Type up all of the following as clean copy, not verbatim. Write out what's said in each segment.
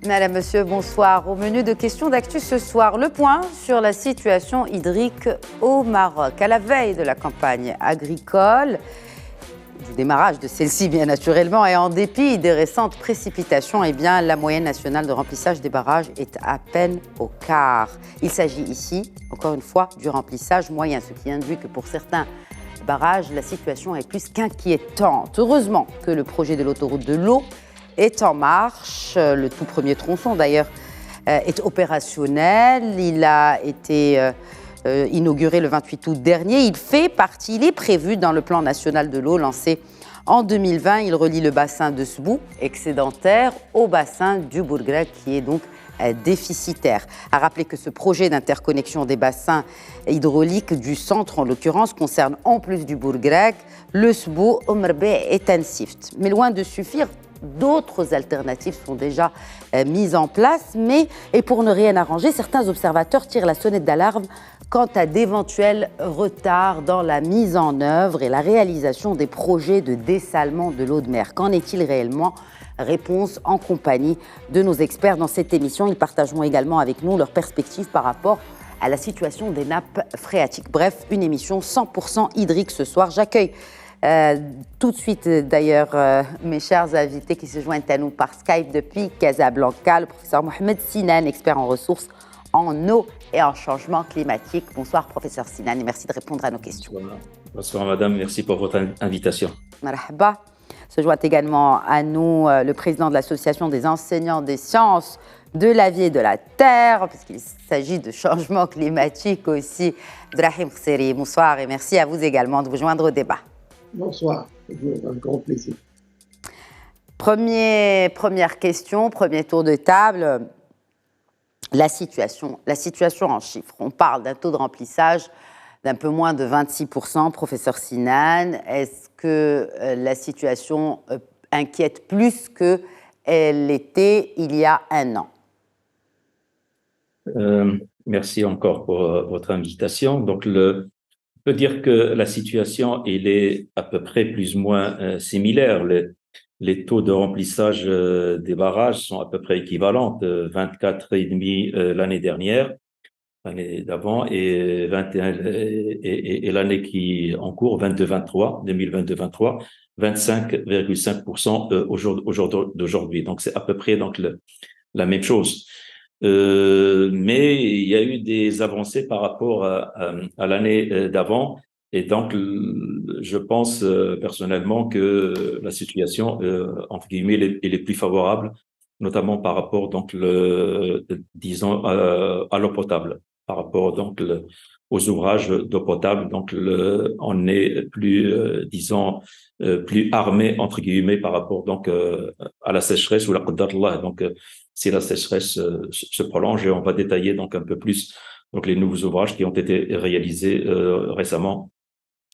Madame, monsieur, bonsoir. Au menu de questions d'actu ce soir, le point sur la situation hydrique au Maroc. À la veille de la campagne agricole, du démarrage de celle-ci bien naturellement, et en dépit des récentes précipitations, la moyenne nationale de remplissage des barrages est à peine au quart. Il s'agit ici, encore une fois, du remplissage moyen, ce qui induit que pour certains barrages, la situation est plus qu'inquiétante. Heureusement que le projet de l'autoroute de l'eau est en marche. Le tout premier tronçon, d'ailleurs, est opérationnel. Il a été inauguré le 28 août dernier. Il est prévu dans le plan national de l'eau lancé en 2020. Il relie le bassin de Sbou, excédentaire, au bassin du Bourgreg, qui est donc déficitaire. À rappeler que ce projet d'interconnexion des bassins hydrauliques du centre, en l'occurrence, concerne en plus du Bourgreg, le Sbou, Omerbé et Tensift. Mais loin de suffire, d'autres alternatives sont déjà mises en place, et pour ne rien arranger, certains observateurs tirent la sonnette d'alarme quant à d'éventuels retards dans la mise en œuvre et la réalisation des projets de dessalement de l'eau de mer. Qu'en est-il réellement ? Réponse en compagnie de nos experts dans cette émission. Ils partageront également avec nous leurs perspectives par rapport à la situation des nappes phréatiques. Bref, une émission 100% hydrique ce soir. J'accueille tout de suite, d'ailleurs, mes chers invités qui se joignent à nous par Skype depuis Casablanca, le professeur Mohamed Sinan, expert en ressources en eau et en changement climatique. Bonsoir, professeur Sinan, et merci de répondre à nos questions. Bonsoir, madame. Merci pour votre invitation. Marhaba. Se joint également à nous le président de l'Association des enseignants des sciences de la vie et de la terre, puisqu'il s'agit de changement climatique aussi, Brahim Khseri. Bonsoir et merci à vous également de vous joindre au débat. Bonsoir, c'est un grand plaisir. Première question, premier tour de table, la situation en chiffres. On parle d'un taux de remplissage d'un peu moins de 26%, professeur Sinan. Est-ce que la situation inquiète plus qu'elle l'était il y a un an ? Merci encore pour votre invitation. Donc, on peut dire que la situation elle est à peu près plus ou moins similaire. Les taux de remplissage des barrages sont à peu près équivalents, 24,5 l'année dernière, l'année d'avant, et 21 et l'année qui en cours, 2022-23, 25,5% d'aujourd'hui. Donc c'est à peu près donc la même chose. Mais il y a eu des avancées par rapport à l'année d'avant, et donc je pense personnellement que la situation entre guillemets elle est plus favorable, notamment par rapport donc disons à l'eau potable, par rapport donc aux ouvrages d'eau potable. Donc on est plus disons plus armé entre guillemets par rapport donc à la sécheresse ou la qadar Allah. Donc si la sécheresse se prolonge, et on va détailler donc un peu plus donc les nouveaux ouvrages qui ont été réalisés récemment,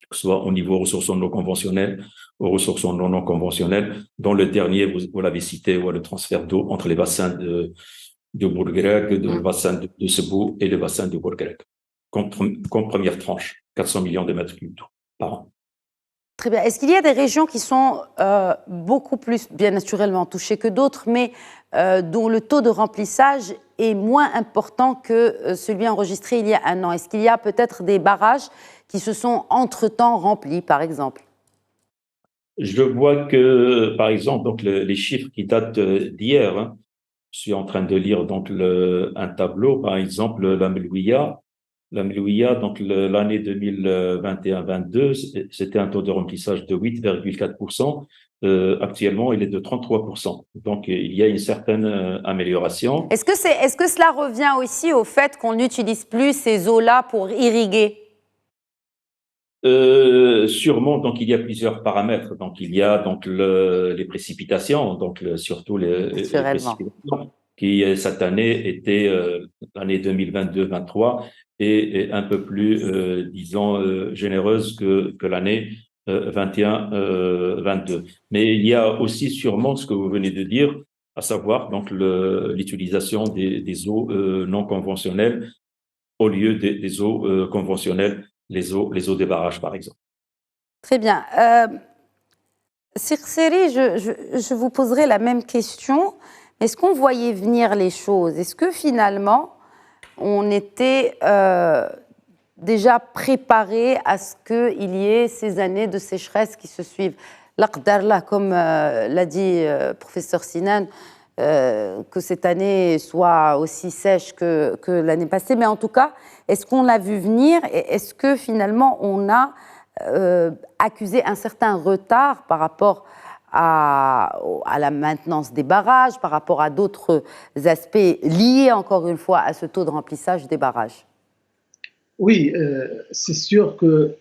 que ce soit au niveau ressources non conventionnelles, aux ressources non conventionnelles, dont le dernier, vous l'avez cité, le transfert d'eau entre les bassins de Bourgreg, le bassin de Sebou et le bassin de Bourgreg, comme première tranche, 400 millions de mètres cubes d'eau par an. Très bien. Est-ce qu'il y a des régions qui sont beaucoup plus, bien naturellement, touchées que d'autres, mais dont le taux de remplissage est moins important que celui enregistré il y a un an ? Est-ce qu'il y a peut-être des barrages qui se sont entre-temps remplis, par exemple ? Je vois que, par exemple, donc les chiffres qui datent d'hier, je suis en train de lire donc un tableau, par exemple, la Melouia, donc l'année 2021-22, c'était un taux de remplissage de 8,4%. Actuellement, il est de 33%. Donc, il y a une certaine amélioration. Est-ce que cela revient aussi au fait qu'on n'utilise plus ces eaux-là pour irriguer ? Sûrement, donc il y a plusieurs paramètres. Donc il y a donc les précipitations, donc surtout les précipitations qui cette année étaient l'année 2022-23 et un peu plus disons généreuse que l'année 21-22. Mais il y a aussi sûrement ce que vous venez de dire, à savoir donc l'utilisation des eaux non conventionnelles au lieu des eaux conventionnelles. Les eaux des barrages, par exemple. Très bien. Sir Khseri, je vous poserai la même question, Est-ce qu'on voyait venir les choses? Est-ce que finalement, on était déjà préparé à ce qu'il y ait ces années de sécheresse qui se suivent? L'Aqdarlah, comme l'a dit professeur Sinan, que cette année soit aussi sèche que l'année passée, mais en tout cas, est-ce qu'on l'a vu venir et est-ce que finalement on a accusé un certain retard par rapport à la maintenance des barrages, par rapport à d'autres aspects liés encore une fois à ce taux de remplissage des barrages? Oui, c'est sûr que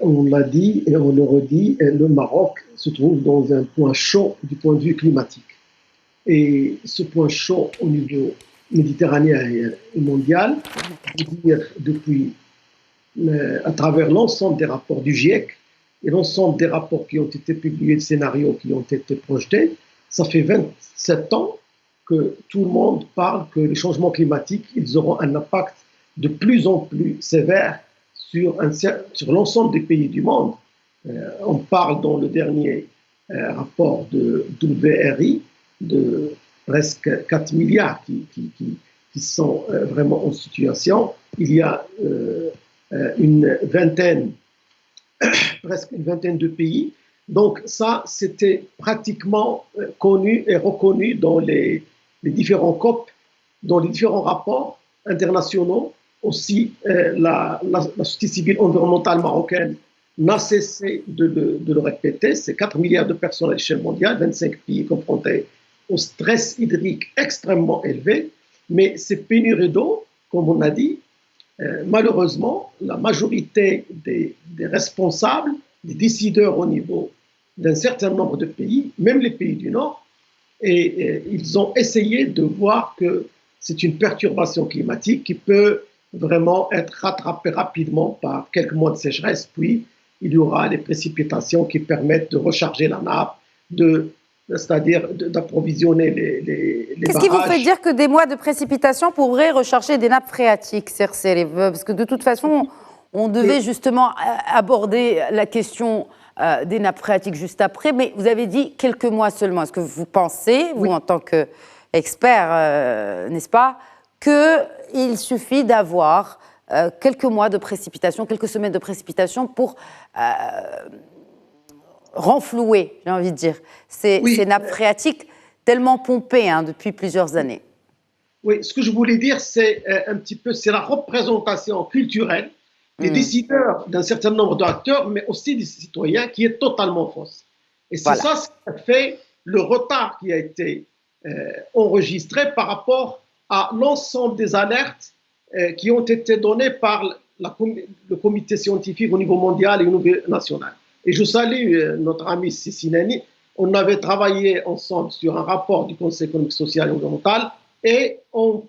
on l'a dit et on le redit, le Maroc se trouve dans un point chaud du point de vue climatique. Et ce point chaud au niveau méditerranéen et mondial, je veux dire depuis, à travers l'ensemble des rapports du GIEC et l'ensemble des rapports qui ont été publiés, des scénarios qui ont été projetés, ça fait 27 ans que tout le monde parle que les changements climatiques, ils auront un impact de plus en plus sévère sur l'ensemble des pays du monde. On parle dans le dernier rapport de WRI de presque 4 milliards qui sont vraiment en situation. Il y a presque une vingtaine de pays. Donc ça, c'était pratiquement connu et reconnu dans les différents COP, dans les différents rapports internationaux. Aussi, la société civile environnementale marocaine n'a cessé de le répéter. C'est 4 milliards de personnes à l'échelle mondiale, 25 pays confrontés au stress hydrique extrêmement élevé. Mais ces pénuries d'eau, comme on a dit, malheureusement, la majorité des responsables, des décideurs au niveau d'un certain nombre de pays, même les pays du Nord, ils ont essayé de voir que c'est une perturbation climatique qui peut vraiment être rattrapée rapidement par quelques mois de sécheresse, puis il y aura les précipitations qui permettent de recharger la nappe, c'est-à-dire d'approvisionner les barrages. Qu'est-ce qui vous fait dire que des mois de précipitation pourraient recharger des nappes phréatiques, Cercé? Parce que de toute façon, on devait justement aborder la question des nappes phréatiques juste après, mais vous avez dit quelques mois seulement. Est-ce que vous pensez, vous en tant qu'expert, n'est-ce pas, qu'il suffit d'avoir quelques mois de précipitation, quelques semaines de précipitation pour renflouer, j'ai envie de dire, ces nappes phréatiques tellement pompées depuis plusieurs années? Oui, ce que je voulais dire, c'est un petit peu, c'est la représentation culturelle des décideurs d'un certain nombre d'acteurs, mais aussi des citoyens, qui est totalement fausse. Et c'est ça ce qui a fait le retard qui a été enregistré par rapport à l'ensemble des alertes qui ont été données par le comité scientifique au niveau mondial et au niveau national. Et je salue notre ami Sissinani. On avait travaillé ensemble sur un rapport du Conseil économique, social et environnemental et on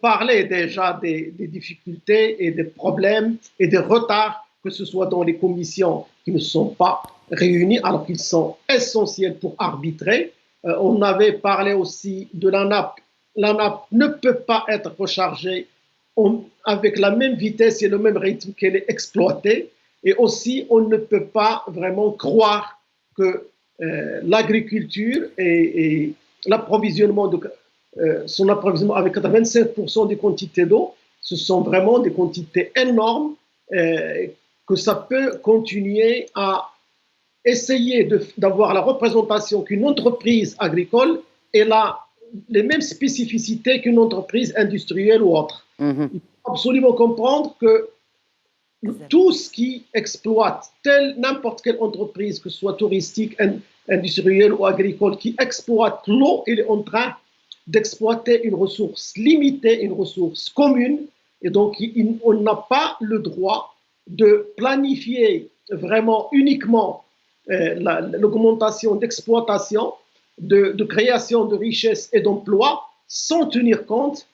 parlait déjà des difficultés et des problèmes et des retards, que ce soit dans les commissions qui ne sont pas réunies alors qu'ils sont essentiels pour arbitrer. On avait parlé aussi de la nappe. La nappe ne peut pas être rechargée avec la même vitesse et le même rythme qu'elle est exploitée. Et aussi, on ne peut pas vraiment croire que l'agriculture et l'approvisionnement son approvisionnement avec 85% des quantités d'eau, ce sont vraiment des quantités énormes que ça peut continuer à essayer d'avoir la représentation qu'une entreprise agricole ait les mêmes spécificités qu'une entreprise industrielle ou autre. Il faut absolument comprendre que tout ce qui exploite, n'importe quelle entreprise, que ce soit touristique, industrielle ou agricole, qui exploite l'eau, il est en train d'exploiter une ressource limitée, une ressource commune, et donc on n'a pas le droit de planifier vraiment uniquement l'augmentation d'exploitation, de création de richesses et d'emplois, sans tenir compte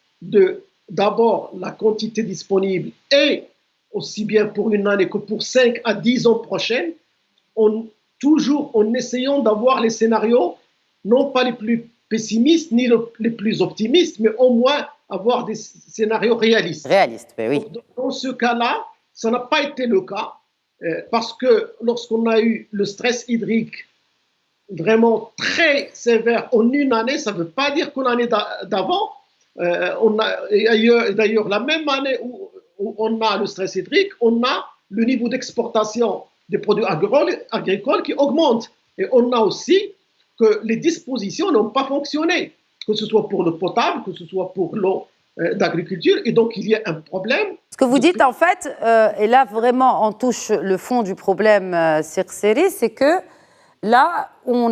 d'abord la quantité disponible et aussi bien pour une année que pour 5 à 10 ans prochaines, toujours en essayant d'avoir les scénarios, non pas les plus pessimistes ni les plus optimistes, mais au moins avoir des scénarios réalistes. Réalistes, oui. Dans ce cas-là, ça n'a pas été le cas, parce que lorsqu'on a eu le stress hydrique vraiment très sévère en une année, ça ne veut pas dire qu'une année d'avant, d'ailleurs, la même année où on a le stress hydrique, on a le niveau d'exportation des produits agricoles qui augmente. Et on a aussi que les dispositions n'ont pas fonctionné, que ce soit pour le potable, que ce soit pour l'eau d'agriculture. Et donc, il y a un problème. Ce que vous dites, en fait, et là, vraiment, on touche le fond du problème, Circeri, c'est que là, on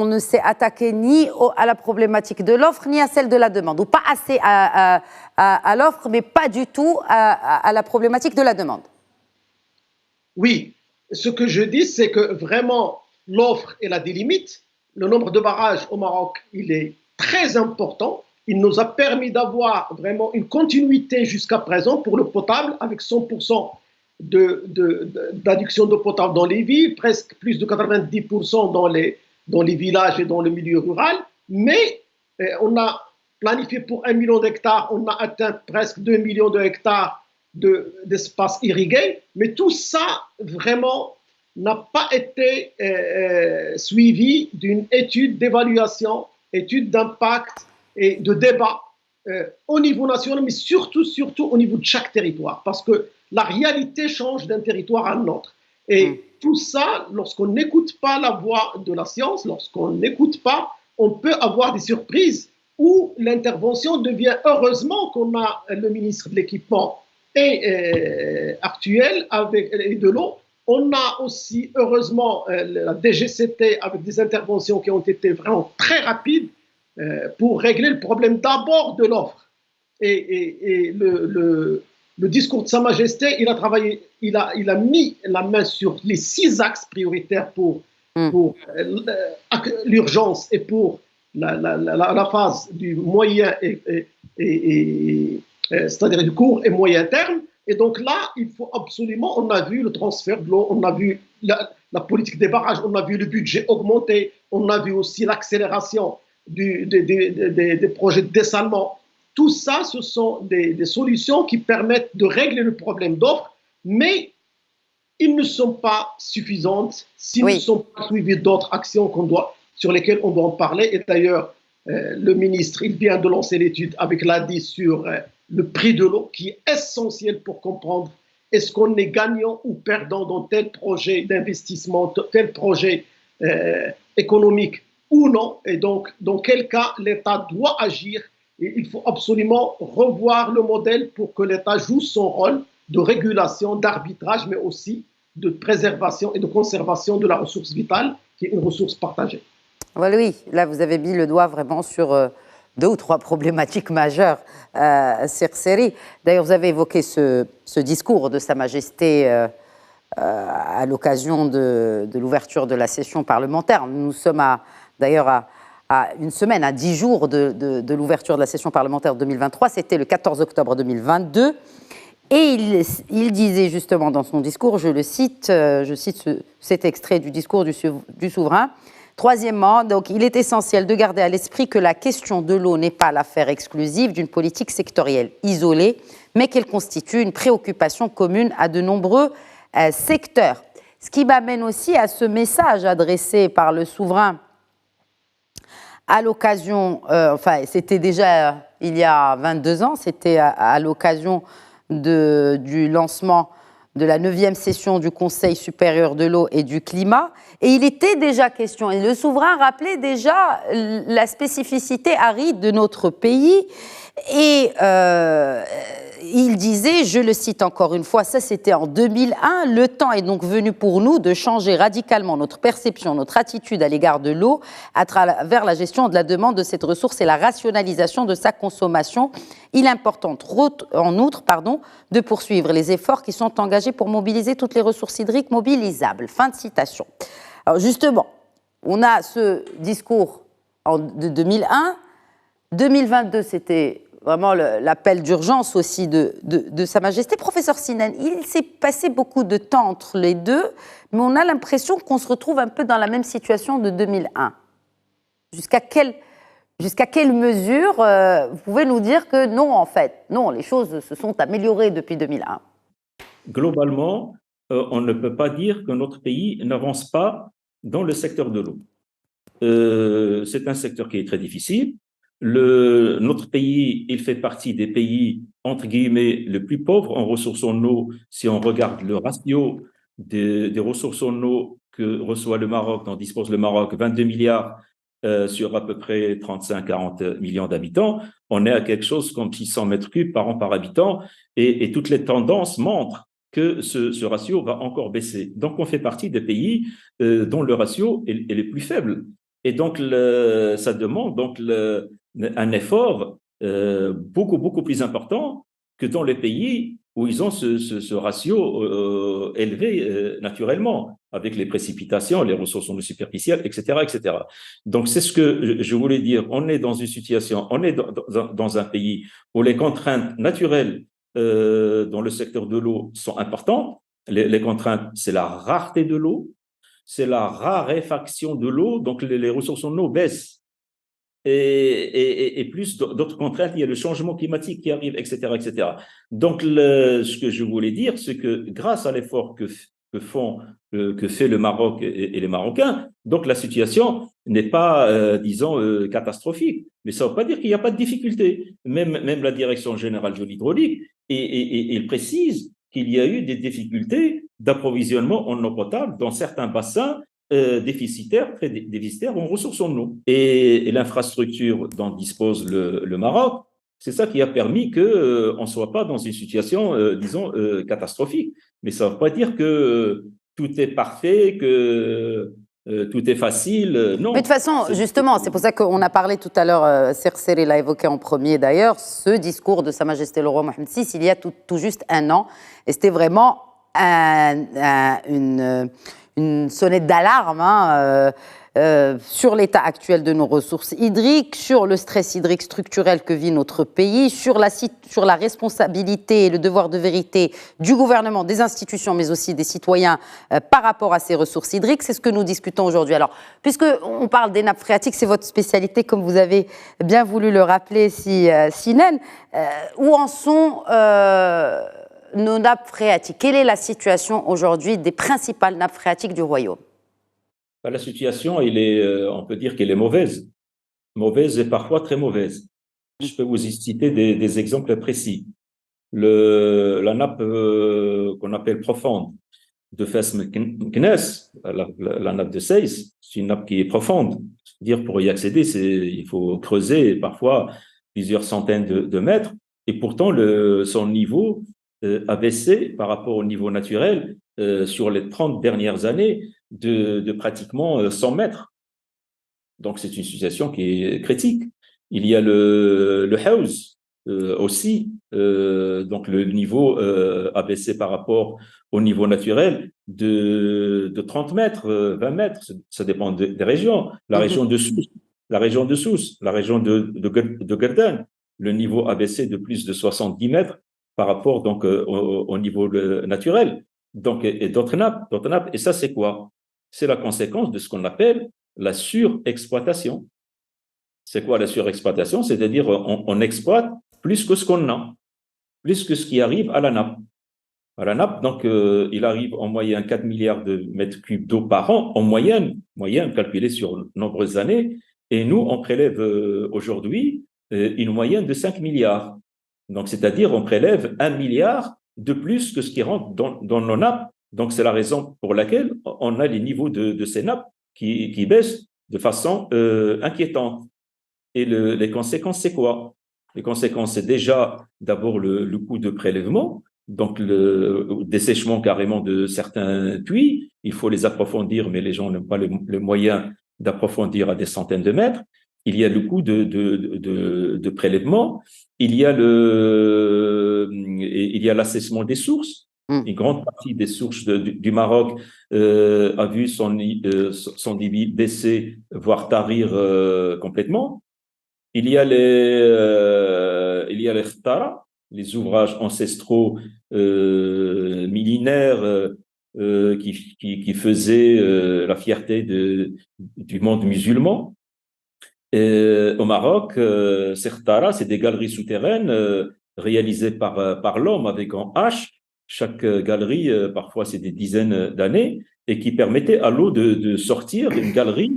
ne s'est attaqué ni à la problématique de l'offre, ni à celle de la demande, ou pas assez à l'offre, mais pas du tout à la problématique de la demande. Oui, ce que je dis, c'est que vraiment, l'offre, elle a des limites. Le nombre de barrages au Maroc, il est très important. Il nous a permis d'avoir vraiment une continuité jusqu'à présent pour le potable, avec 100% d'adduction d'eau potable dans les villes, presque plus de 90% dans les villages et dans le milieu rural. Mais on a planifié pour 1 million d'hectares, on a atteint presque 2 millions de hectares d'espace irrigué, mais tout ça vraiment n'a pas été suivi d'une étude d'évaluation, étude d'impact et de débat au niveau national, mais surtout au niveau de chaque territoire, parce que la réalité change d'un territoire à un autre. Et tout ça, lorsqu'on n'écoute pas la voix de la science, lorsqu'on n'écoute pas, on peut avoir des surprises où l'intervention devient, heureusement qu'on a le ministre de l'équipement actuel et de l'eau. On a aussi, heureusement, la DGCT avec des interventions qui ont été vraiment très rapides pour régler le problème d'abord de l'offre. Et le discours de Sa Majesté, il a travaillé, il a mis la main sur les 6 axes prioritaires pour l'urgence et pour la phase du moyen c'est-à-dire du court et moyen terme. Et donc là, il faut absolument, on a vu le transfert de l'eau, on a vu la politique des barrages, on a vu le budget augmenter, on a vu aussi l'accélération des projets de dessalement. Tout ça, ce sont des solutions qui permettent de régler le problème d'offre, mais ils ne sont pas suffisantes s'ils ne sont pas suivis d'autres actions sur lesquelles on doit en parler. Et d'ailleurs, le ministre, il vient de lancer l'étude avec l'ADI sur le prix de l'eau, qui est essentiel pour comprendre est-ce qu'on est gagnant ou perdant dans tel projet d'investissement, tel projet économique ou non. Et donc, dans quel cas l'État doit agir. Et il faut absolument revoir le modèle pour que l'État joue son rôle de régulation, d'arbitrage, mais aussi de préservation et de conservation de la ressource vitale, qui est une ressource partagée. Voilà, oui, là vous avez mis le doigt vraiment sur 2 ou 3 problématiques majeures, Circeri. D'ailleurs, vous avez évoqué ce discours de Sa Majesté à l'occasion de l'ouverture de la session parlementaire. Nous sommes d'ailleurs à une semaine, à 10 jours de l'ouverture de la session parlementaire 2023. C'était le 14 octobre 2022. Et il disait justement dans son discours, je cite cet extrait du discours du souverain. Troisièmement, donc, il est essentiel de garder à l'esprit que la question de l'eau n'est pas l'affaire exclusive d'une politique sectorielle isolée, mais qu'elle constitue une préoccupation commune à de nombreux secteurs. Ce qui m'amène aussi à ce message adressé par le souverain à l'occasion, c'était déjà il y a 22 ans, c'était à l'occasion du lancement de la 9e session du Conseil supérieur de l'eau et du climat. Et il était déjà question, et le souverain rappelait déjà la spécificité aride de notre pays. Et il disait, je le cite encore une fois, ça c'était en 2001, le temps est donc venu pour nous de changer radicalement notre perception, notre attitude à l'égard de l'eau à travers la gestion de la demande de cette ressource et la rationalisation de sa consommation. Il est important en outre de poursuivre les efforts qui sont engagés pour mobiliser toutes les ressources hydriques mobilisables. Fin de citation. Alors justement, on a ce discours de 2001. 2022, c'était vraiment l'appel d'urgence aussi de Sa Majesté. Professeur Sinan, il s'est passé beaucoup de temps entre les deux, mais on a l'impression qu'on se retrouve un peu dans la même situation de 2001. Jusqu'à quelle mesure vous pouvez nous dire que non, en fait, non, les choses se sont améliorées depuis 2001? Globalement, on ne peut pas dire que notre pays n'avance pas dans le secteur de l'eau. C'est un secteur qui est très difficile. Notre pays, il fait partie des pays, entre guillemets, les plus pauvres en ressources en eau. Si on regarde le ratio des ressources en eau que reçoit le Maroc, dont dispose le Maroc, 22 milliards sur à peu près 35-40 millions d'habitants, on est à quelque chose comme 600 mètres cubes par an par habitant, et toutes les tendances montrent que ce ratio va encore baisser. Donc, on fait partie des pays dont le ratio est le plus faible. Et donc, ça demande donc un effort beaucoup plus important que dans les pays où ils ont ce ratio élevé naturellement, avec les précipitations, les ressources en eau superficielles, etc., etc. Donc, c'est ce que je voulais dire. On est dans une situation, on est dans un pays où les contraintes naturelles dans le secteur de l'eau sont importantes. Les contraintes, c'est la rareté de l'eau, c'est la raréfaction de l'eau, donc les ressources en eau baissent. Et plus d'autres contraintes, il y a le changement climatique qui arrive, etc., etc. Donc, ce que je voulais dire, c'est que grâce à l'effort que fait le Maroc et les Marocains, donc la situation n'est pas, disons, catastrophique. Mais ça ne veut pas dire qu'il n'y a pas de difficultés. Même la Direction générale de l'hydraulique, il précise qu'il y a eu des difficultés d'approvisionnement en eau potable dans certains bassins déficitaires, très déficitaires en ressources en eau. Et l'infrastructure dont dispose le Maroc, c'est ça qui a permis qu'on ne soit pas dans une situation, disons, catastrophique. Mais ça ne veut pas dire que tout est parfait, que tout est facile. Non. Mais de toute façon, justement, c'est pour ça qu'on a parlé tout à l'heure, Cerceri l'a évoqué en premier d'ailleurs, ce discours de Sa Majesté le Roi Mohammed VI, il y a tout juste un an. Et c'était vraiment une sonnette d'alarme sur l'état actuel de nos ressources hydriques, sur le stress hydrique structurel que vit notre pays, sur la responsabilité et le devoir de vérité du gouvernement, des institutions, mais aussi des citoyens par rapport à ces ressources hydriques. C'est ce que nous discutons aujourd'hui. Alors, puisqu'on parle des nappes phréatiques, c'est votre spécialité, comme vous avez bien voulu le rappeler, Sinen. Où en sont nos nappes phréatiques? Quelle est la situation aujourd'hui des principales nappes phréatiques du royaume? La situation, on peut dire qu'elle est mauvaise et parfois très mauvaise. Je peux vous citer des exemples précis. La nappe qu'on appelle profonde de Fès Meknès, la nappe de Seyss, c'est une nappe qui est profonde. Dire pour y accéder, il faut creuser parfois plusieurs centaines de mètres, et pourtant son niveau a baissé par rapport au niveau naturel sur les 30 dernières années de pratiquement 100 mètres. Donc, c'est une situation qui est critique. Il y a le Haouz aussi, donc le niveau a baissé par rapport au niveau naturel de 30 mètres, 20 mètres, ça dépend des régions. La région de Sousse, la région de Gardanne, le niveau a baissé de plus de 70 mètres par rapport donc au niveau naturel. Donc, et d'autres nappes. Et ça, c'est quoi? C'est la conséquence de ce qu'on appelle la surexploitation. C'est quoi la surexploitation? C'est-à-dire on exploite plus que ce qu'on a, plus que ce qui arrive à la nappe. À la nappe, donc, il arrive en moyenne 4 milliards de mètres cubes d'eau par an, en moyenne calculée sur de nombreuses années. Et nous, on prélève aujourd'hui une moyenne de 5 milliards. Donc, c'est-à-dire, on prélève 1 milliard de plus que ce qui rentre dans nos nappes. Donc, c'est la raison pour laquelle on a les niveaux de ces nappes qui baissent de façon inquiétante. Et les conséquences, c'est quoi? Les conséquences, c'est déjà d'abord le coût de prélèvement, donc le dessèchement carrément de certains puits. Il faut les approfondir, mais les gens n'ont pas le moyen d'approfondir à des centaines de mètres. Il y a le coût de prélèvement. Il y a l'assèchement des sources. Une grande partie des sources du Maroc a vu son débit baisser, voire tarir complètement. Il y a les khtara, les ouvrages ancestraux millénaires qui faisaient la fierté du monde musulman. Au Maroc, ces khtara, c'est des galeries souterraines réalisées par l'homme avec un H, chaque galerie, parfois c'est des dizaines d'années, et qui permettait à l'eau de sortir d'une galerie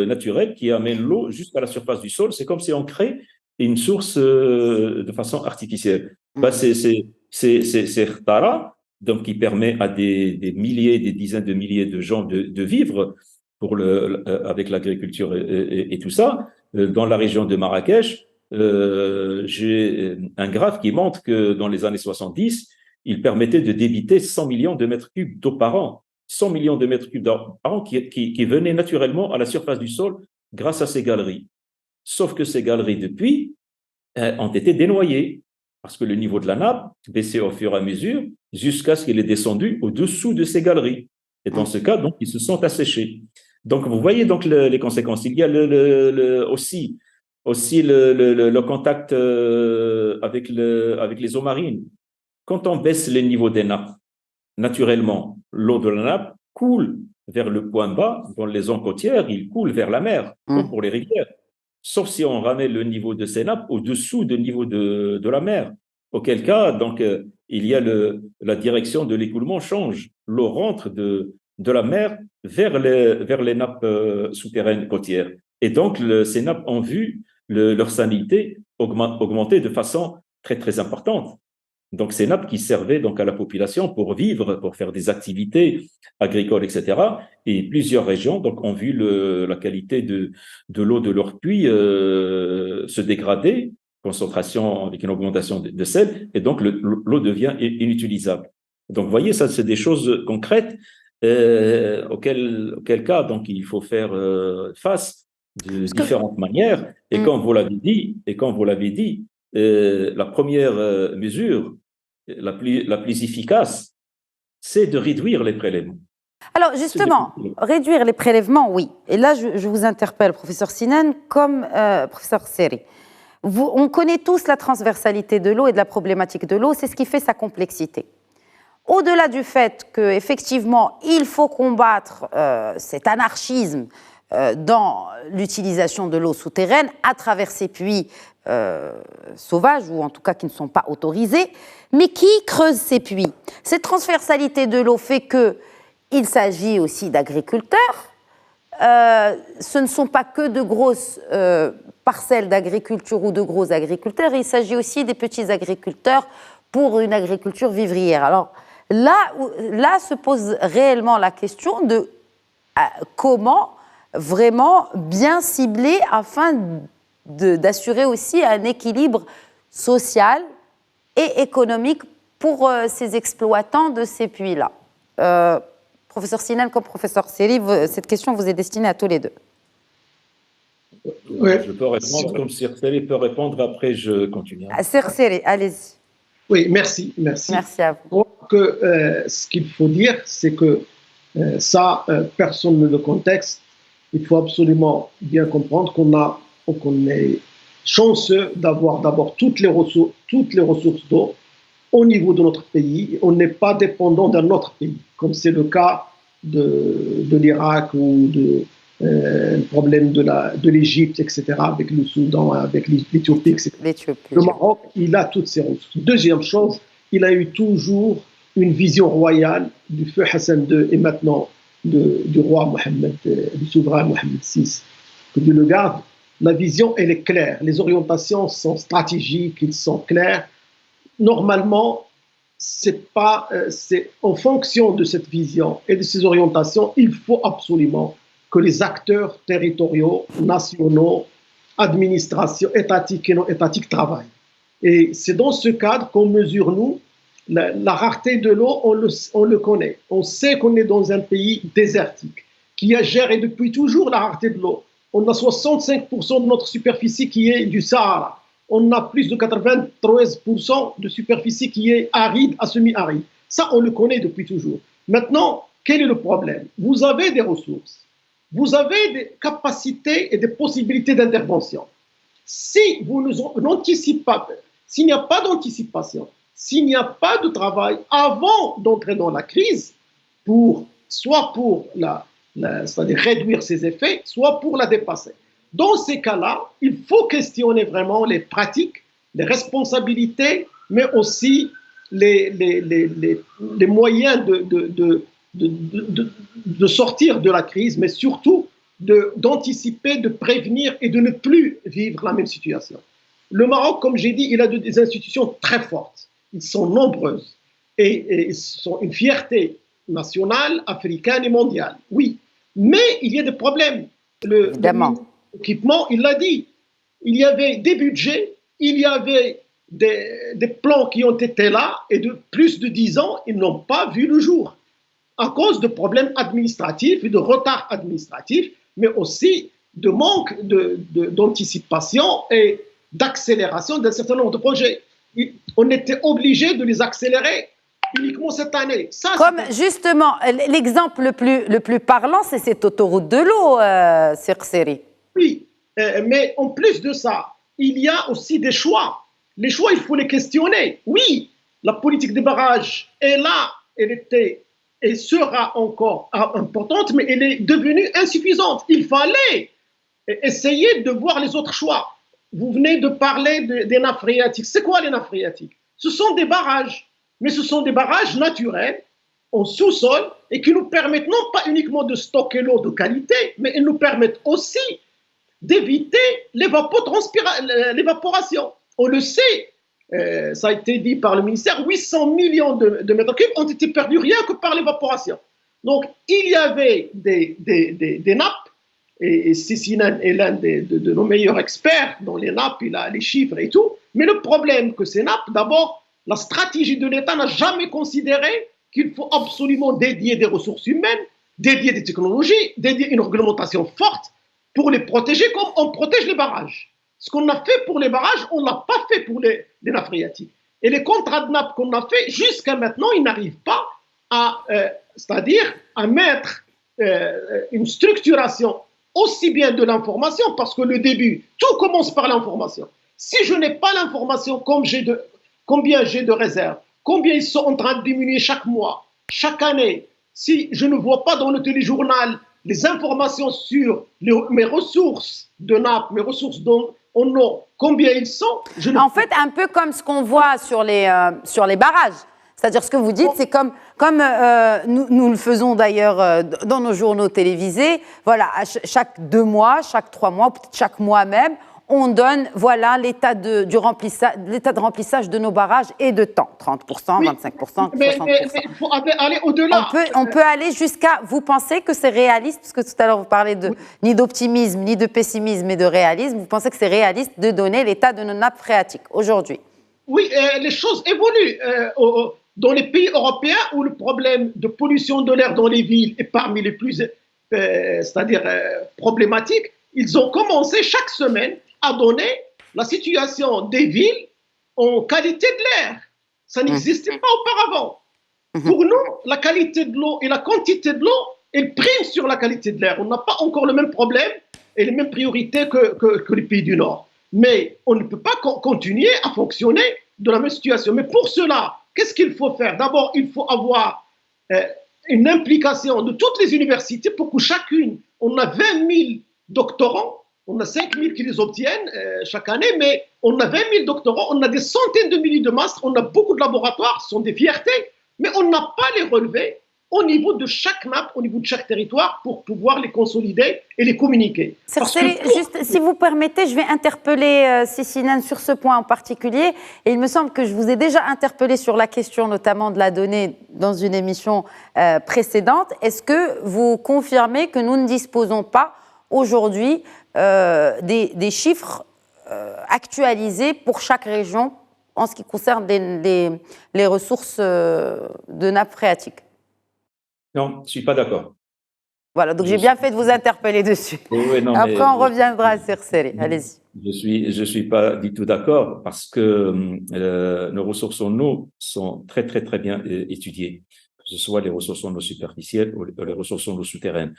naturelle qui amène l'eau jusqu'à la surface du sol. C'est comme si on crée une source de façon artificielle. Bah, c'est Htara, donc qui permet à des milliers, des dizaines de milliers de gens de vivre avec l'agriculture et tout ça. Dans la région de Marrakech, j'ai un graphe qui montre que dans les années 70, il permettait de débiter 100 millions de mètres cubes d'eau par an. 100 millions de mètres cubes d'eau par an qui venaient naturellement à la surface du sol grâce à ces galeries. Sauf que ces galeries, depuis, ont été dénoyées parce que le niveau de la nappe baissait au fur et à mesure jusqu'à ce qu'il est descendu au-dessous de ces galeries. Et dans ce cas, donc, ils se sont asséchés. Donc, vous voyez donc les conséquences. Il y a aussi le contact avec les eaux marines. Quand on baisse les niveaux des nappes, naturellement, l'eau de la nappe coule vers le point bas. Dans les zones côtières, il coule vers la mer, comme pour les rivières. Sauf si on ramène le niveau de ces nappes au-dessous du niveau de la mer. Auquel cas, donc, il y a la direction de l'écoulement change. L'eau rentre de la mer vers les nappes souterraines côtières. Et donc, ces nappes ont vu leur salinité augmenter de façon très, très importante. Donc, ces nappes qui servaient donc à la population pour vivre, pour faire des activités agricoles, etc. Et plusieurs régions donc ont vu la qualité de l'eau de leur puits se dégrader, concentration avec une augmentation de sel, et donc l'eau devient inutilisable. Donc, vous voyez, ça, c'est des choses concrètes auquel cas donc il faut faire face de différentes manières. Et comme vous l'avez dit, la première mesure, la plus efficace, c'est de réduire les prélèvements. Alors justement, réduire les prélèvements, oui. Et là, je vous interpelle, professeur Sinan, comme professeur Seri. On connaît tous la transversalité de l'eau et de la problématique de l'eau, c'est ce qui fait sa complexité. Au-delà du fait qu'effectivement, il faut combattre cet anarchisme dans l'utilisation de l'eau souterraine à travers ces puits sauvages, ou en tout cas qui ne sont pas autorisés, mais qui creusent ces puits. Cette transversalité de l'eau fait qu'il s'agit aussi d'agriculteurs. Ce ne sont pas que de grosses parcelles d'agriculture ou de gros agriculteurs, il s'agit aussi des petits agriculteurs pour une agriculture vivrière. Alors là se pose réellement la question de comment vraiment bien cibler afin d'assurer aussi un équilibre social et économique pour ces exploitants de ces puits-là. Professeur Sinan comme professeur Seri, cette question vous est destinée à tous les deux. Ouais. Je peux répondre comme Seri peut répondre, après je continue. Seri, allez-y. Oui, merci. Merci à vous. Donc, ce qu'il faut dire, c'est que personne ne le contexte. Il faut absolument bien comprendre qu'on est chanceux d'avoir d'abord toutes les ressources d'eau au niveau de notre pays. On n'est pas dépendant d'un autre pays, comme c'est le cas de l'Irak ou le problème de l'Égypte, etc., avec le Soudan, avec l'Éthiopie, etc. Le Maroc, il a toutes ces ressources. Deuxième chose, il a eu toujours une vision royale du feu Hassan II et maintenant du roi Mohammed, du souverain Mohammed VI, que Dieu le garde. La vision, elle est claire. Les orientations sont stratégiques, elles sont claires. Normalement, c'est en fonction de cette vision et de ces orientations, il faut absolument que les acteurs territoriaux, nationaux, administrations étatiques et non étatiques travaillent. Et c'est dans ce cadre qu'on mesure, nous, la rareté de l'eau, on le connaît. On sait qu'on est dans un pays désertique qui a géré depuis toujours la rareté de l'eau. On a 65% de notre superficie qui est du Sahara. On a plus de 93% de superficie qui est aride à semi-aride. Ça, on le connaît depuis toujours. Maintenant, quel est le problème? Vous avez des ressources, vous avez des capacités et des possibilités d'intervention. Si vous n'anticipez pas, s'il n'y a pas d'anticipation, s'il n'y a pas de travail avant d'entrer dans la crise, soit pour c'est-à-dire réduire ses effets, soit pour la dépasser. Dans ces cas-là, il faut questionner vraiment les pratiques, les responsabilités, mais aussi les moyens de sortir de la crise, mais surtout d'anticiper, de prévenir et de ne plus vivre la même situation. Le Maroc, comme j'ai dit, il a des institutions très fortes. Ils sont nombreuses et ils sont une fierté nationale, africaine et mondiale. Oui, mais il y a des problèmes. L'équipement, il l'a dit, il y avait des budgets, il y avait des plans qui ont été là et de plus de 10 ans, ils n'ont pas vu le jour à cause de problèmes administratifs et de retard administratif, mais aussi de manque d'anticipation et d'accélération d'un certain nombre de projets. On était obligé de les accélérer uniquement cette année. Ça, comme justement, l'exemple le plus parlant, c'est cette autoroute de l'eau, Serkseri. Oui, mais en plus de ça, il y a aussi des choix. Les choix, il faut les questionner. Oui, la politique des barrages est là, elle était et sera encore importante, mais elle est devenue insuffisante. Il fallait essayer de voir les autres choix. Vous venez de parler des nappes phréatiques. C'est quoi les nappes phréatiques? Ce sont des barrages, mais ce sont des barrages naturels en sous-sol et qui nous permettent non pas uniquement de stocker l'eau de qualité, mais ils nous permettent aussi d'éviter l'évaporation. On le sait, ça a été dit par le ministère, 800 millions de mètres cubes ont été perdus rien que par l'évaporation. Donc, il y avait des nappes, et Cécile est l'un de nos meilleurs experts dans les nappes, il a les chiffres et tout, mais le problème que ces nappes, d'abord, la stratégie de l'État n'a jamais considéré qu'il faut absolument dédier des ressources humaines, dédier des technologies, dédier une réglementation forte pour les protéger comme on protège les barrages. Ce qu'on a fait pour les barrages, on ne l'a pas fait pour les nappes phréatiques. Et les contrats de nappes qu'on a fait, jusqu'à maintenant, ils n'arrivent pas c'est-à-dire à mettre une structuration aussi bien de l'information, parce que le début, tout commence par l'information. Si je n'ai pas l'information, combien j'ai de réserves, combien ils sont en train de diminuer chaque mois, chaque année, si je ne vois pas dans le téléjournal les informations sur mes ressources de nappes, mes ressources en eau, combien ils sont. En fait, un peu comme ce qu'on voit sur les barrages. C'est-à-dire, ce que vous dites, c'est comme nous le faisons d'ailleurs dans nos journaux télévisés. Voilà, chaque 2 mois, chaque 3 mois, peut-être chaque mois même, on donne l'état de remplissage de nos barrages et de temps. 30%, 25%, 60%. Mais il faut aller au-delà. On peut aller jusqu'à... Vous pensez que c'est réaliste, parce que tout à l'heure vous parlez ni d'optimisme, ni de pessimisme, mais de réalisme. Vous pensez que c'est réaliste de donner l'état de nos nappes phréatiques aujourd'hui? Oui, les choses évoluent. Dans les pays européens où le problème de pollution de l'air dans les villes est parmi les plus problématiques, ils ont commencé chaque semaine à donner la situation des villes en qualité de l'air. Ça n'existait pas auparavant. Pour nous, la qualité de l'eau et la quantité de l'eau, elles priment sur la qualité de l'air. On n'a pas encore le même problème et les mêmes priorités que les pays du Nord. Mais on ne peut pas continuer à fonctionner de la même situation. Mais pour cela, qu'est-ce qu'il faut faire? D'abord, il faut avoir une implication de toutes les universités pour que chacune, on a 20 000 doctorants, on a 5 000 qui les obtiennent chaque année, mais on a 20 000 doctorants, on a des centaines de milliers de masters, on a beaucoup de laboratoires, ce sont des fiertés, mais on n'a pas les relevés au niveau de chaque nappe, au niveau de chaque territoire, pour pouvoir les consolider et les communiquer. Juste, si vous permettez, je vais interpeller Cécile sur ce point en particulier. Et il me semble que je vous ai déjà interpellé sur la question notamment de la donnée dans une émission précédente. Est-ce que vous confirmez que nous ne disposons pas aujourd'hui des chiffres actualisés pour chaque région en ce qui concerne les ressources de nappes phréatiques? Non, je ne suis pas d'accord. Voilà, donc j'ai bien fait de vous interpeller dessus. Oui, non, après, on reviendra à Serkseri. Allez-y. Je suis pas du tout d'accord parce que nos ressources en eau sont très, très, très bien étudiées, que ce soit les ressources en eau superficielles ou les ressources en eau souterraines.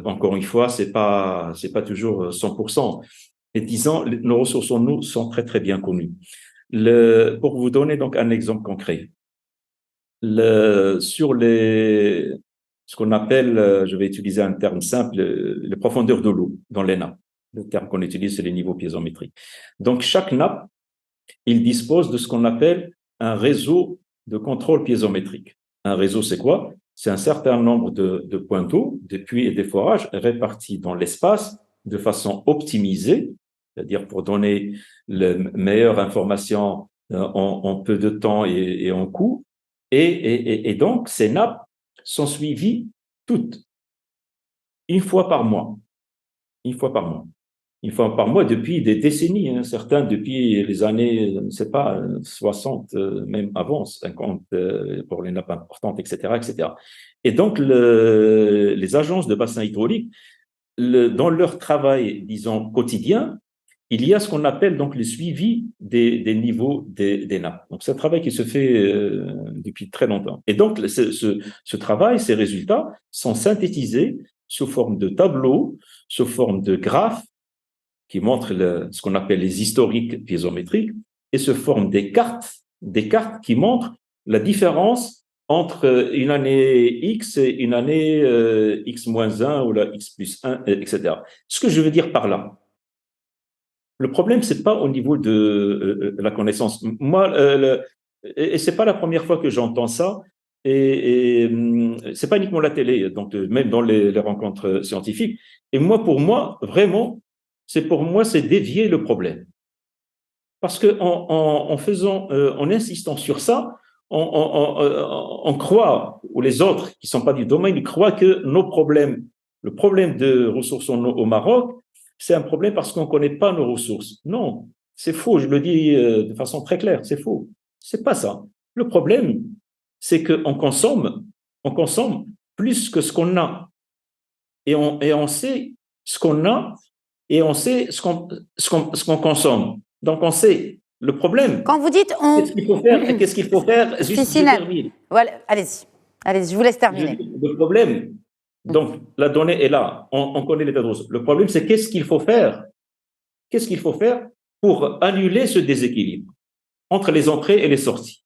Encore une fois, c'est pas toujours 100%. Et disons, nos ressources en eau sont très, très bien connues. Pour vous donner donc un exemple concret, sur ce qu'on appelle, je vais utiliser un terme simple, les profondeurs de l'eau dans les nappes. Le terme qu'on utilise, c'est les niveaux piézométriques. Donc, chaque nappe, il dispose de ce qu'on appelle un réseau de contrôle piézométrique. Un réseau, c'est quoi? C'est un certain nombre de points d'eau, des puits et des forages répartis dans l'espace de façon optimisée, c'est-à-dire pour donner la meilleure information en peu de temps et en coût. Et donc, ces nappes sont suivies toutes, une fois par mois. Une fois par mois. Une fois par mois depuis des décennies, hein, certains depuis les années, je ne sais pas, 60, même avant, 50 pour les nappes importantes, etc., etc. Et donc, les agences de bassins hydrauliques, dans leur travail, disons, quotidien, il y a ce qu'on appelle donc le suivi des niveaux des nappes. Donc, c'est un travail qui se fait depuis très longtemps. Et donc, ce travail, ces résultats sont synthétisés sous forme de tableaux, sous forme de graphes qui montrent ce qu'on appelle les historiques piézométriques et sous forme des cartes qui montrent la différence entre une année X et une année X-1 ou la X+1, etc. Ce que je veux dire par là, le problème, c'est pas au niveau de la connaissance. Moi, et c'est pas la première fois que j'entends ça. Et c'est pas uniquement la télé, donc même dans les rencontres scientifiques. Et moi, pour moi, vraiment, c'est dévier le problème. Parce que en insistant sur ça, on croit, ou les autres qui sont pas du domaine, ils croient que le problème de ressources en eau au Maroc, c'est un problème parce qu'on ne connaît pas nos ressources. Non, c'est faux, je le dis de façon très claire, c'est faux. C'est pas ça. Le problème, c'est qu'on consomme plus que ce qu'on a. Et on sait ce qu'on a et on sait ce qu'on consomme. Donc, on sait le problème. Quand vous dites qu'est-ce qu'il faut faire juste je termine. Voilà, allez-y, je vous laisse terminer. Le problème, donc, la donnée est là, on connaît l'état de ressources. Le problème, c'est qu'est-ce qu'il faut faire? Qu'est-ce qu'il faut faire pour annuler ce déséquilibre entre les entrées et les sorties,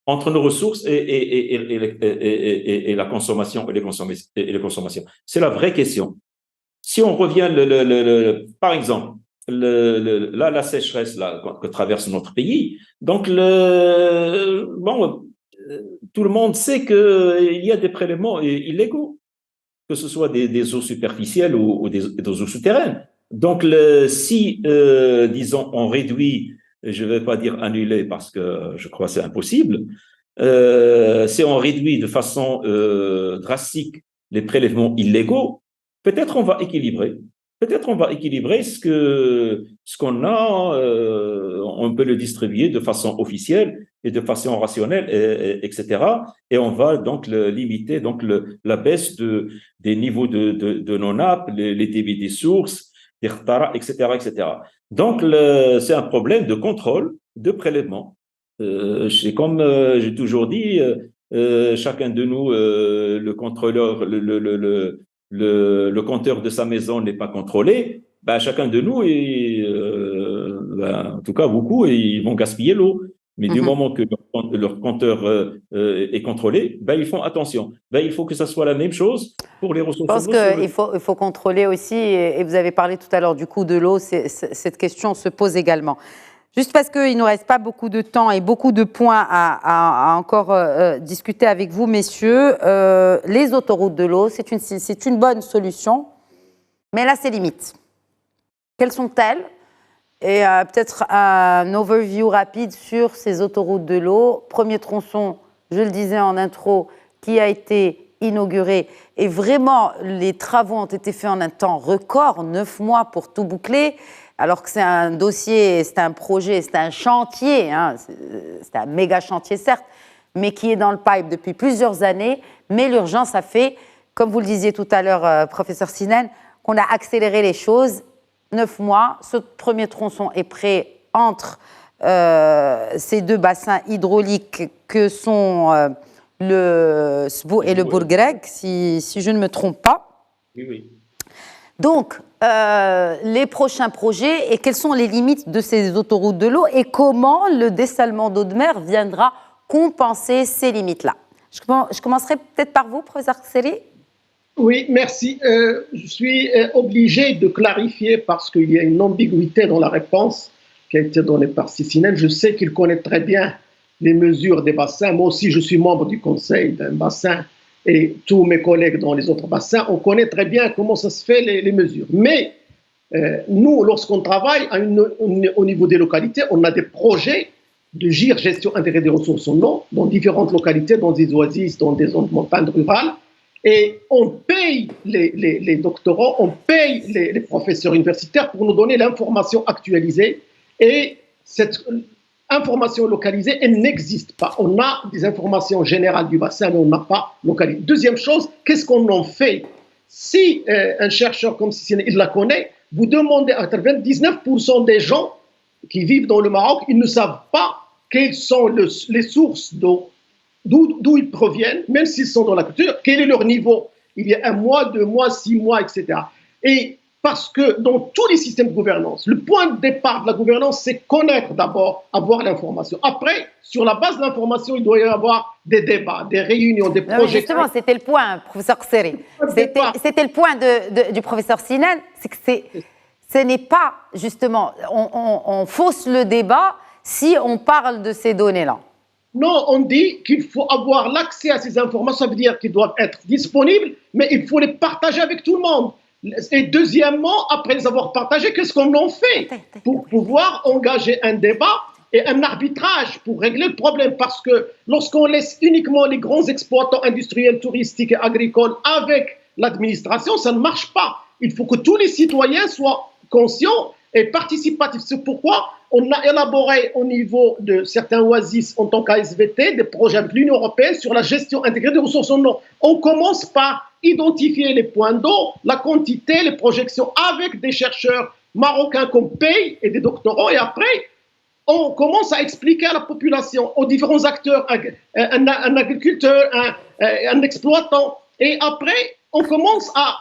entre nos ressources et la consommation et les consommations? C'est la vraie question. Si on revient, par exemple, la sécheresse là, que traverse notre pays, donc tout le monde sait qu'il y a des prélèvements illégaux, que ce soit des eaux superficielles ou des eaux souterraines. Donc, si, disons, on réduit, je ne vais pas dire annuler parce que je crois que c'est impossible, si on réduit de façon drastique les prélèvements illégaux, peut-être on va équilibrer. Peut-être on va équilibrer ce qu'on a, on peut le distribuer de façon officielle et de façon rationnelle, etc. Et on va donc limiter donc la baisse des niveaux de nos nappes, les débits des sources, des retara, etc., etc. Donc c'est un problème de contrôle, de prélèvement. C'est comme j'ai toujours dit, chacun de nous, le contrôleur, le compteur de sa maison n'est pas contrôlé, ben chacun de nous, en tout cas beaucoup, ils vont gaspiller l'eau. Mais du moment que leur compteur est contrôlé, ben ils font attention. Ben il faut que ça soit la même chose pour les ressources. Je pense qu'il faut contrôler aussi, et vous avez parlé tout à l'heure du coût de l'eau, cette question se pose également. Juste parce qu'il ne nous reste pas beaucoup de temps et beaucoup de points à encore discuter avec vous, messieurs, les autoroutes de l'eau, c'est une bonne solution, mais là, c'est limite. Quelles sont-elles? Et peut-être un overview rapide sur ces autoroutes de l'eau. Premier tronçon, je le disais en intro, qui a été inauguré. Et vraiment, les travaux ont été faits en un temps record, 9 mois pour tout boucler. Alors que c'est un dossier, c'est un projet, c'est un chantier, hein, c'est un méga chantier certes, mais qui est dans le pipe depuis plusieurs années. Mais l'urgence a fait, comme vous le disiez tout à l'heure, professeur Sinan, qu'on a accéléré les choses. 9 mois, ce premier tronçon est prêt entre ces deux bassins hydrauliques que sont le Sbou et le Bourgreg, si je ne me trompe pas. Oui, oui. Donc, les prochains projets et quelles sont les limites de ces autoroutes de l'eau et comment le dessalement d'eau de mer viendra compenser ces limites-là. Je commencerai peut-être par vous, professeur Kseri. Oui, merci. Je suis obligé de clarifier parce qu'il y a une ambiguïté dans la réponse qui a été donnée par Sissinen. Je sais qu'il connaît très bien les mesures des bassins. Moi aussi, je suis membre du conseil d'un bassin et tous mes collègues dans les autres bassins, on connaît très bien comment ça se fait les mesures. Mais nous, lorsqu'on travaille au niveau des localités, on a des projets de gestion intégrée des ressources en eau dans différentes localités, dans des oasis, dans des zones de montagne rurales. Et on paye les doctorants, on paye les professeurs universitaires pour nous donner l'information actualisée. Et cette information localisée, elle n'existe pas. On a des informations générales du bassin, mais on n'a pas localisé. Deuxième chose, qu'est-ce qu'on en fait? Si un chercheur comme Sissine, il la connaît, vous demandez à 99% des gens qui vivent dans le Maroc, ils ne savent pas quelles sont les sources d'eau, d'où ils proviennent, même s'ils sont dans la culture, quel est leur niveau. Il y a 1 mois, 2 mois, 6 mois, etc. Et parce que dans tous les systèmes de gouvernance, le point de départ de la gouvernance, c'est connaître d'abord, avoir l'information. Après, sur la base de l'information, il doit y avoir des débats, des réunions, des projets. Justement, c'était le point, professeur Kseri. C'était le point du professeur Sinan, c'est que ce n'est pas, justement, on fausse le débat si on parle de ces données-là. Non, on dit qu'il faut avoir l'accès à ces informations, ça veut dire qu'ils doivent être disponibles, mais il faut les partager avec tout le monde. Et deuxièmement, après les avoir partagés, qu'est-ce qu'on en fait pour pouvoir engager un débat et un arbitrage pour régler le problème? Parce que lorsqu'on laisse uniquement les grands exploitants industriels, touristiques et agricoles avec l'administration, ça ne marche pas. Il faut que tous les citoyens soient conscients et participatifs. C'est pourquoi on a élaboré au niveau de certains oasis en tant qu'ASVT des projets avec l'Union européenne sur la gestion intégrée des ressources en eau. On commence par identifier les points d'eau, la quantité, les projections avec des chercheurs marocains qu'on paye et des doctorants. Et après, on commence à expliquer à la population, aux différents acteurs, un agriculteur, un exploitant. Et après, on commence à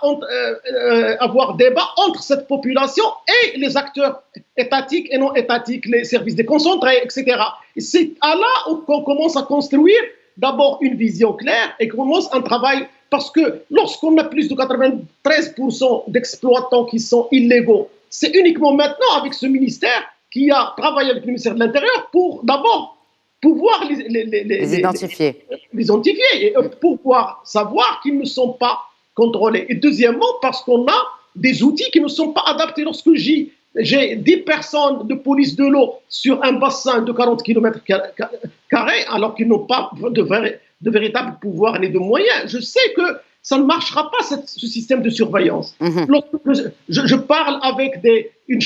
avoir débat entre cette population et les acteurs étatiques et non étatiques, les services déconcentrés, etc. Et c'est là qu'on commence à construire d'abord une vision claire et qu'on commence un travail, parce que lorsqu'on a plus de 93% d'exploitants qui sont illégaux, c'est uniquement maintenant avec ce ministère qui a travaillé avec le ministère de l'Intérieur pour d'abord pouvoir les identifier et pouvoir savoir qu'ils ne sont pas contrôlés. Et deuxièmement, parce qu'on a des outils qui ne sont pas adaptés. Lorsque j'ai 10 personnes de police de l'eau sur un bassin de 40 km², alors qu'ils n'ont pas de véritable pouvoir ni de moyens, je sais que ça ne marchera pas, ce système de surveillance. Lorsque je parle avec la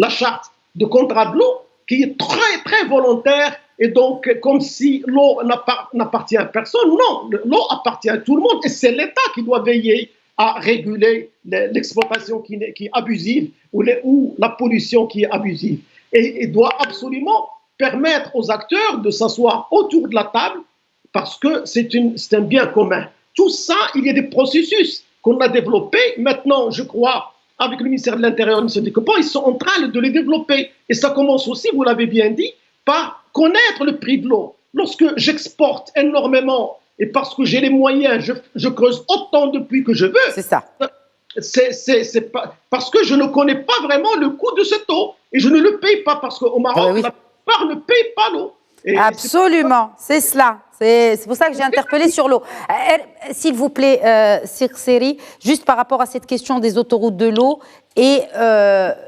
charte de contrat de l'eau qui est très, très volontaire. Et donc, comme si l'eau n'appartient à personne, non, l'eau appartient à tout le monde et c'est l'État qui doit veiller à réguler l'exploitation qui est abusive ou la pollution qui est abusive. Et doit absolument permettre aux acteurs de s'asseoir autour de la table parce que c'est un bien commun. Tout ça, il y a des processus qu'on a développés. Maintenant, je crois, avec le ministère de l'Intérieur, ils sont en train de les développer. Et ça commence aussi, vous l'avez bien dit, par connaître le prix de l'eau. Lorsque j'exporte énormément et parce que j'ai les moyens, je creuse autant de puits que je veux. C'est ça. C'est pas, parce que je ne connais pas vraiment le coût de cette eau et je ne le paye pas parce qu'au Maroc, la plupart ne payent pas l'eau. Absolument, c'est cela. C'est pour ça que j'ai interpellé sur l'eau. S'il vous plaît, Kseri, juste par rapport à cette question des autoroutes de l'eau et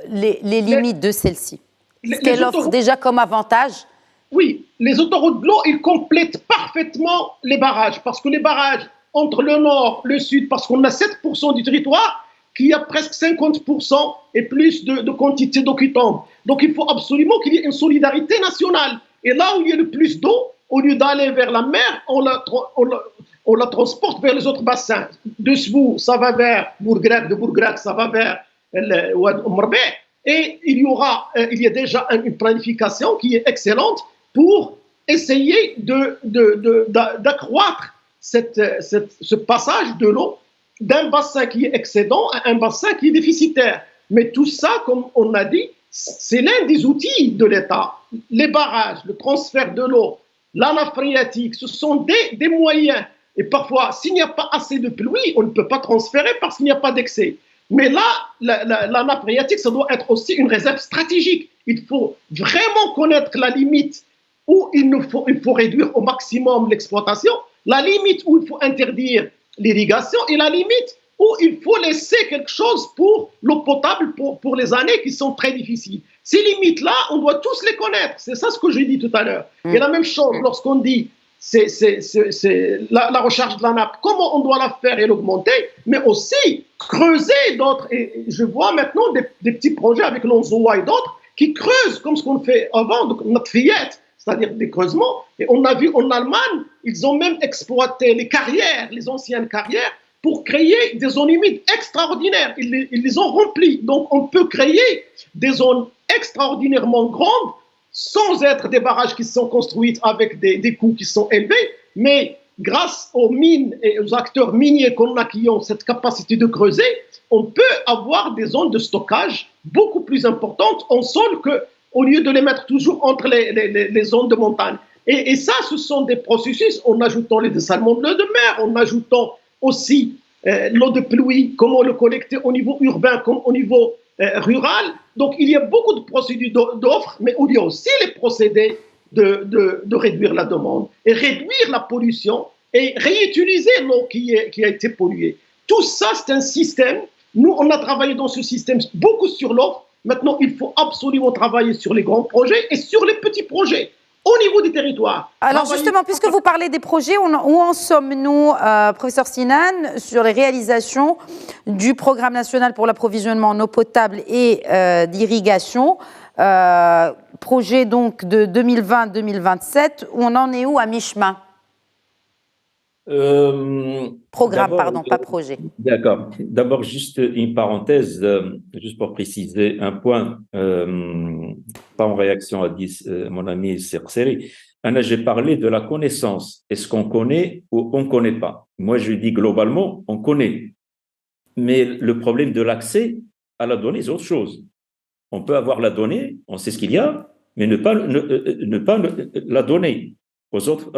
les limites de celle-ci. Ce qu'elle offre déjà comme avantage. Oui, les autoroutes de l'eau, ils complètent parfaitement les barrages. Parce que les barrages, entre le nord, le sud, parce qu'on a 7% du territoire, qui a presque 50% et plus de quantité d'eau qui tombe. Donc il faut absolument qu'il y ait une solidarité nationale. Et là où il y a le plus d'eau, au lieu d'aller vers la mer, on la transporte vers les autres bassins. De Svou, ça va vers Bourgrec, de Bourgrec, ça va vers Ouad Omrbé. Et il y a déjà une planification qui est excellente pour essayer d'accroître ce passage de l'eau d'un bassin qui est excédent à un bassin qui est déficitaire. Mais tout ça, comme on a dit, c'est l'un des outils de l'État. Les barrages, le transfert de l'eau, la nappe phréatique, ce sont des moyens. Et parfois, s'il n'y a pas assez de pluie, on ne peut pas transférer parce qu'il n'y a pas d'excès. Mais là, la nappe phréatique, ça doit être aussi une réserve stratégique. Il faut vraiment connaître la limite où il faut réduire au maximum l'exploitation, la limite où il faut interdire l'irrigation et la limite où il faut laisser quelque chose pour l'eau potable pour les années qui sont très difficiles. Ces limites-là, on doit tous les connaître. C'est ça ce que j'ai dit tout à l'heure. Et la même chose lorsqu'on dit la recherche de la nappe, comment on doit la faire et l'augmenter, mais aussi creuser d'autres. Et je vois maintenant des petits projets avec l'Onzoa et d'autres qui creusent comme ce qu'on fait avant, donc notre fillette, c'est-à-dire des creusements. Et on a vu en Allemagne, ils ont même exploité les carrières, les anciennes carrières, pour créer des zones humides extraordinaires. Ils les ont remplies. Donc on peut créer des zones extraordinairement grandes sans être des barrages qui sont construits avec des coûts qui sont élevés, mais grâce aux mines et aux acteurs miniers qu'on a qui ont cette capacité de creuser, on peut avoir des zones de stockage beaucoup plus importantes en sol qu'au lieu de les mettre toujours entre les zones de montagne. Et ça, ce sont des processus, en ajoutant les dessalements de l'eau de mer, en ajoutant aussi l'eau de pluie, comment le collecter au niveau urbain comme au niveau rural. Donc, il y a beaucoup de procédures d'offres, mais il y a aussi les procédés de réduire la demande et réduire la pollution et réutiliser l'eau qui a été polluée. Tout ça, c'est un système. Nous, on a travaillé dans ce système beaucoup sur l'offre. Maintenant, il faut absolument travailler sur les grands projets et sur les petits projets au niveau des territoires. Alors justement, puisque vous parlez des projets, où en sommes-nous, professeur Sinan, sur les réalisations du Programme national pour l'approvisionnement en eau potable et d'irrigation, projet donc de 2020-2027, on en est où à mi-chemin? Programme, pardon, pas projet. D'accord. D'abord, juste une parenthèse, juste pour préciser un point, pas en réaction à mon ami Serceri. Anna, j'ai parlé de la connaissance. Est-ce qu'on connaît ou on ne connaît pas? Moi, je dis globalement, on connaît. Mais le problème de l'accès à la donnée, c'est autre chose. On peut avoir la donnée, on sait ce qu'il y a, mais ne pas la donner aux autres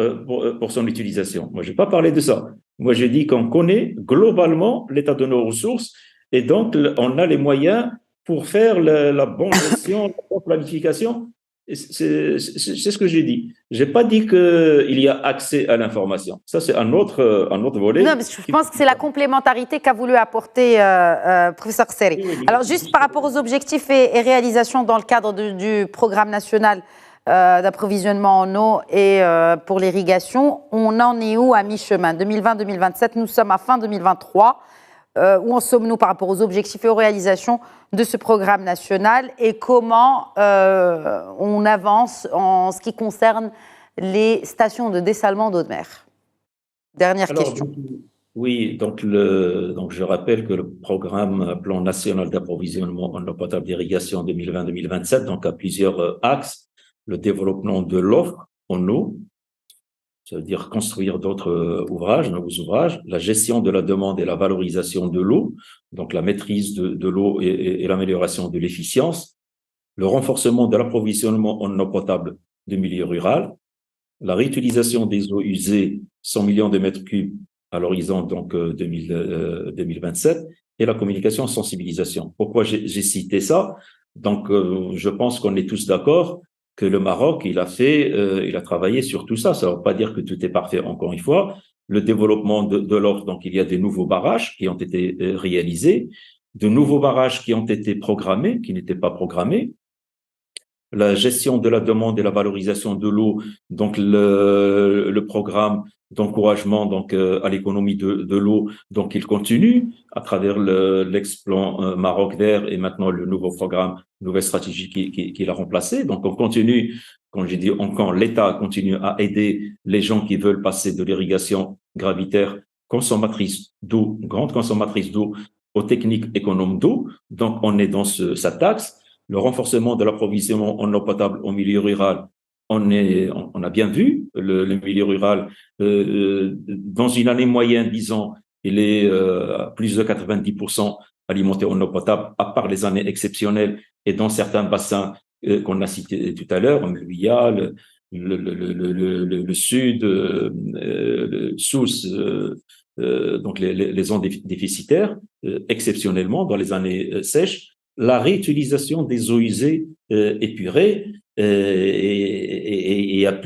pour son utilisation. Moi, je n'ai pas parlé de ça. Moi, j'ai dit qu'on connaît globalement l'état de nos ressources et donc on a les moyens pour faire la bonne gestion, la bonne planification. C'est ce que j'ai dit. Je n'ai pas dit qu'il y a accès à l'information. Ça, c'est un autre volet. Non, mais je pense que c'est la complémentarité qu'a voulu apporter professeur Serceri. Alors, juste par rapport aux objectifs et réalisations dans le cadre du programme national d'approvisionnement en eau et pour l'irrigation, on en est où à mi-chemin? 2020-2027, nous sommes à fin 2023. Où en sommes-nous par rapport aux objectifs et aux réalisations de ce programme national et comment on avance en ce qui concerne les stations de dessalement d'eau de mer? Dernière question. Oui, donc je rappelle que le programme Plan national d'approvisionnement en eau potable d'irrigation 2020-2027 donc a plusieurs axes. Le développement de l'offre en eau, ça veut dire construire d'autres nouveaux ouvrages, la gestion de la demande et la valorisation de l'eau, donc la maîtrise de l'eau et l'amélioration de l'efficience, le renforcement de l'approvisionnement en eau potable du milieu rural, la réutilisation des eaux usées, 100 millions de mètres cubes à l'horizon donc 2027, et la communication sensibilisation. Pourquoi j'ai cité ça? Donc, je pense qu'on est tous d'accord que le Maroc, il a travaillé sur tout ça. Ça ne veut pas dire que tout est parfait, encore une fois. Le développement de l'offre, donc il y a des nouveaux barrages qui ont été réalisés, de nouveaux barrages qui ont été programmés, qui n'étaient pas programmés. La gestion de la demande et la valorisation de l'eau, donc le programme d'encouragement donc à l'économie de l'eau, donc il continue à travers l'ex-plan Maroc vert et maintenant le nouveau programme, nouvelle stratégie qui l'a remplacé. Donc on continue, quand j'ai dit quand l'État continue à aider les gens qui veulent passer de l'irrigation gravitaire consommatrice d'eau, grande consommatrice d'eau, aux techniques économes d'eau. Donc on est dans cet axe. Le renforcement de l'approvisionnement en eau potable au milieu rural, on a bien vu le milieu rural dans une année moyenne, disons, il est à plus de 90% alimenté en eau potable, à part les années exceptionnelles et dans certains bassins qu'on a cités tout à l'heure, il y a le sud, le Sousse, donc les zones déficitaires, exceptionnellement dans les années sèches, la réutilisation des eaux usées épurées, et il y a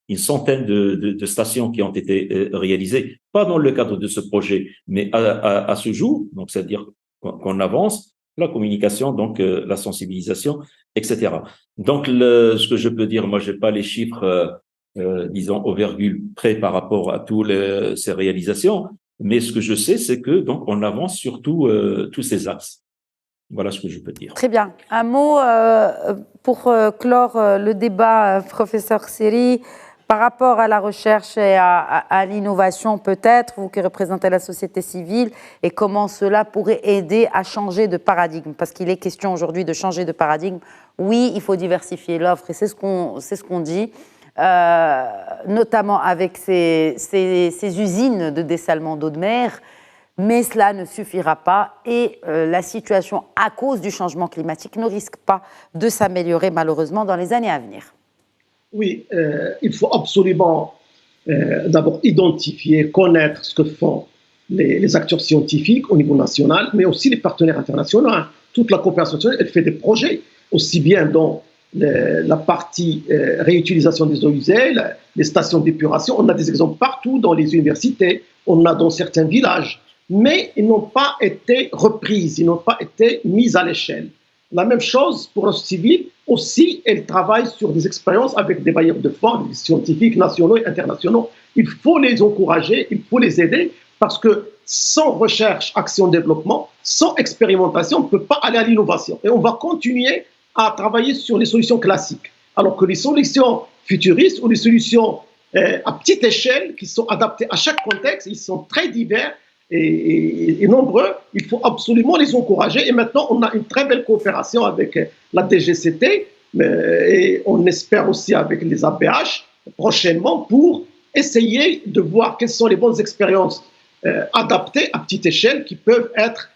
une centaine de stations qui ont été réalisées, pas dans le cadre de ce projet, mais à ce jour, donc c'est-à-dire qu'on avance, la communication, donc la sensibilisation, etc. Donc, ce que je peux dire, moi, j'ai pas les chiffres, disons, au virgule près par rapport à toutes ces réalisations, mais ce que je sais, c'est que donc on avance sur tous ces axes. Voilà ce que je peux dire. Très bien. Un mot pour clore le débat, professeur Seri, par rapport à la recherche et à l'innovation peut-être, vous qui représentez la société civile, et comment cela pourrait aider à changer de paradigme, parce qu'il est question aujourd'hui de changer de paradigme. Oui, il faut diversifier l'offre, et c'est ce qu'on dit, notamment avec ces usines de dessalement d'eau de mer, mais cela ne suffira pas et la situation à cause du changement climatique ne risque pas de s'améliorer malheureusement dans les années à venir. Oui, il faut absolument d'abord identifier, connaître ce que font les acteurs scientifiques au niveau national, mais aussi les partenaires internationaux. Toute la coopération nationale, elle fait des projets, aussi bien dans la partie réutilisation des eaux usées, les stations d'épuration. On a des exemples partout dans les universités, on a dans certains villages, mais ils n'ont pas été reprises, ils n'ont pas été mis à l'échelle. La même chose pour la société civile, aussi, elle travaille sur des expériences avec des bailleurs de fonds, des scientifiques nationaux et internationaux. Il faut les encourager, il faut les aider, parce que sans recherche, action, développement, sans expérimentation, on ne peut pas aller à l'innovation. Et on va continuer à travailler sur les solutions classiques, alors que les solutions futuristes ou les solutions à petite échelle, qui sont adaptées à chaque contexte, ils sont très divers et nombreux, il faut absolument les encourager. Et maintenant, on a une très belle coopération avec la DGCT et on espère aussi avec les APH prochainement pour essayer de voir quelles sont les bonnes expériences adaptées à petite échelle qui peuvent être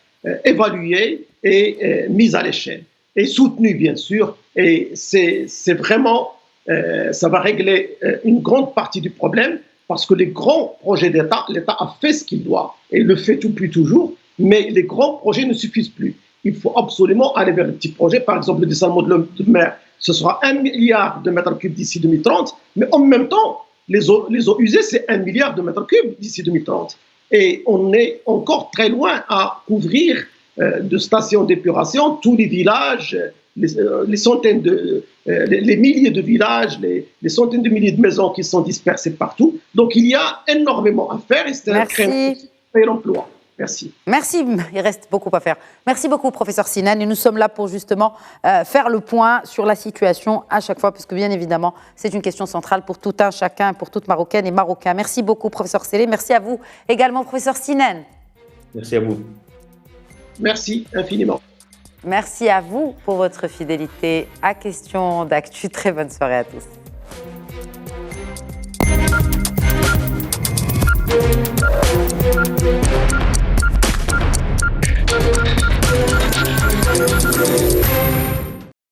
évaluées et mises à l'échelle et soutenues, bien sûr. Et c'est vraiment, ça va régler une grande partie du problème. Parce que les grands projets d'État, l'État a fait ce qu'il doit et le fait depuis toujours, mais les grands projets ne suffisent plus. Il faut absolument aller vers les petits projets. Par exemple, le dessalement de l'eau de mer, ce sera 1 milliard de mètres cubes d'ici 2030, mais en même temps, les eaux usées, c'est 1 milliard de mètres cubes d'ici 2030. Et on est encore très loin à couvrir de stations d'épuration tous les villages, les centaines les milliers de villages, les centaines de milliers de maisons qui sont dispersées partout. Donc il y a énormément à faire et c'est un créneau de l'emploi. Merci. Merci, il reste beaucoup à faire. Merci beaucoup, professeur Sinan. Et nous sommes là pour justement faire le point sur la situation à chaque fois, parce que bien évidemment, c'est une question centrale pour tout un chacun, pour toute Marocaine et Marocain. Merci beaucoup, professeur Sélé. Merci à vous également, professeur Sinan. Merci à vous. Merci infiniment. Merci à vous pour votre fidélité à Questions d'Actu. Très bonne soirée à tous.